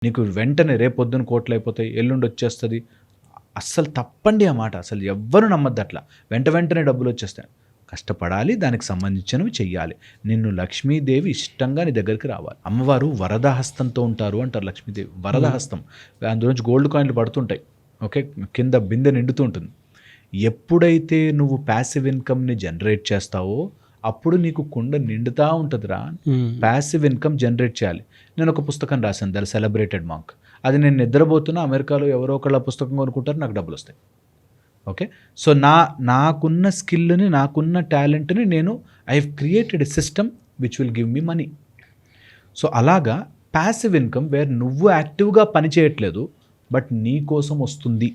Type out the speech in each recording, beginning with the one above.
నీకు వెంటనే రేపొద్దున కోట్లు అయిపోతాయి, ఎల్లుండి వచ్చేస్తుంది. అస్సలు తప్పండి ఆ మాట. అసలు ఎవ్వరు నమ్మద్దు అట్లా. వెంటనే డబ్బులు వచ్చేస్తాయి. కష్టపడాలి, దానికి సంబంధించినవి చెయ్యాలి. నిన్ను లక్ష్మీదేవి ఇష్టంగా నీ దగ్గరికి రావాలి. అమ్మవారు వరదహస్తంతో ఉంటారు అంటారు. లక్ష్మీదేవి వరదహస్తం, అందులోంచి గోల్డ్ కాయిన్లు పడుతుంటాయి. ఓకే, కింద బిందె నిండుతూ ఉంటుంది. ఎప్పుడైతే నువ్వు ప్యాసివ్ ఇన్కమ్ని జనరేట్ చేస్తావో అప్పుడు నీకు కుండ నిండుతూ ఉంటుందిరా. ప్యాసివ్ ఇన్కమ్ జనరేట్ చేయాలి. నేను ఒక పుస్తకం రాశాను, ద సెలబ్రేటెడ్ మాంక్. అది నేను నిద్రపోతున్నా, అమెరికాలో ఎవరో ఒకళ్ళ పుస్తకం కొనుక్కుంటారు, నాకు డబ్బులు వస్తాయి. ఓకే, సో నాకున్న స్కిల్ని, నాకున్న టాలెంట్ని నేను I have created a system which will give me money. So అలాగా ప్యాసివ్ ఇన్కమ్ వేర్ నువ్వు యాక్టివ్గా పని చేయట్లేదు బట్ నీ కోసం వస్తుంది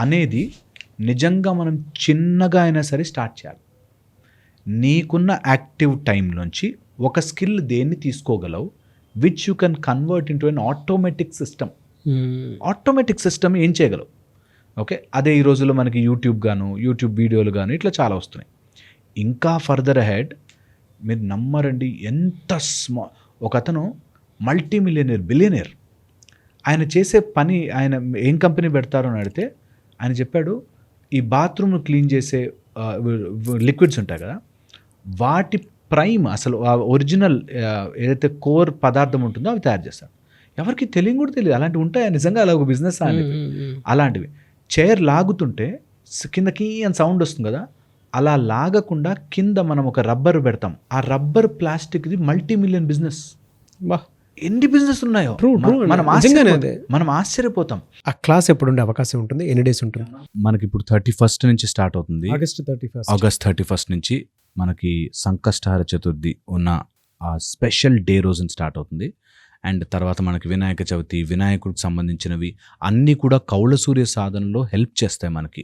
అనేది నిజంగా మనం చిన్నగా అయినా సరే స్టార్ట్ చేయాలి. నీకున్న యాక్టివ్ టైం నుంచి ఒక స్కిల్ దేన్ని తీసుకోగలవు which you can convert into an automatic system. Automatic system ఏం చేయగలవు? ఓకే, అదే ఈ రోజుల్లో మనకి యూట్యూబ్ వీడియోలు గాను ఇట్లా చాలా వస్తున్నాయి. ఇంకా ఫర్దర్ అహెడ్ మీరు నమ్మరండి, ఎంత ఒక అతను మల్టీ మిలియనర్, బిలియనర్. ఆయన చేసే పని, ఆయన ఏం కంపెనీ పెడతారో అని అడిగితే ఆయన చెప్పాడు, ఈ బాత్రూమ్ క్లీన్ చేసే లిక్విడ్స్ ఉంటాయి కదా, వాటి ప్రైమ్ అసలు ఒరిజినల్ ఏదైతే కోర్ పదార్థం ఉంటుందో అవి తయారు చేస్తారు. ఎవరికి తెలియని కూడా తెలియదు. అలాంటివి ఉంటాయా నిజంగా? అలా ఒక బిజినెస్ అలాంటివి. చైర్ లాగుతుంటే కిందకి అని సౌండ్ వస్తుంది కదా, అలా లాగకుండా కింద మనం ఒక రబ్బర్ పెడతాం. ఆ రబ్బర్ ప్లాస్టిక్ది మల్టీ మిలియన్ బిజినెస్. ఎన్ని బిజినెస్ ఉన్నాయో మనం ఆశ్చర్యపోతాం. ఆ క్లాస్ ఎప్పుడు ఉండే అవకాశం ఉంటుంది? ఎన్ని డేస్ ఉంటుంది? మనకి ఇప్పుడు 31 నుంచి స్టార్ట్ అవుతుంది. ఆగస్ట్ 31 నుంచి మనకి సంకష్టహార చతుర్థి ఉన్న ఆ స్పెషల్ డే రోజున స్టార్ట్ అవుతుంది. అండ్ తర్వాత మనకి వినాయక చవితి, వినాయకుడికి సంబంధించినవి అన్నీ కూడా కౌళ సూర్య సాధనలో హెల్ప్ చేస్తాయి మనకి.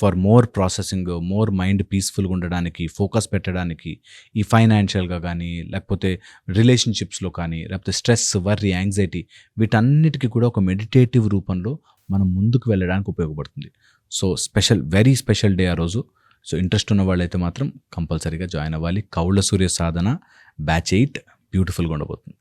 For more processing, more mind పీస్ఫుల్గా ఉండడానికి, ఫోకస్ పెట్టడానికి, ఈ ఫైనాన్షియల్గా కానీ, లేకపోతే రిలేషన్షిప్స్లో కానీ, లేకపోతే స్ట్రెస్, వర్రీ, యాంగ్జైటీ, వీటన్నిటికీ కూడా ఒక మెడిటేటివ్ రూపంలో మనం ముందుకు వెళ్ళడానికి ఉపయోగపడుతుంది. సో వెరీ స్పెషల్ డే ఆ రోజు. సో ఇంట్రెస్ట్ ఉన్న వాళ్ళైతే మాత్రం కంపల్సరీగా జాయిన్ అవ్వాలి. కౌళ సూర్య సాధన బ్యాచ్ 8 బ్యూటిఫుల్గా ఉండబోతుంది.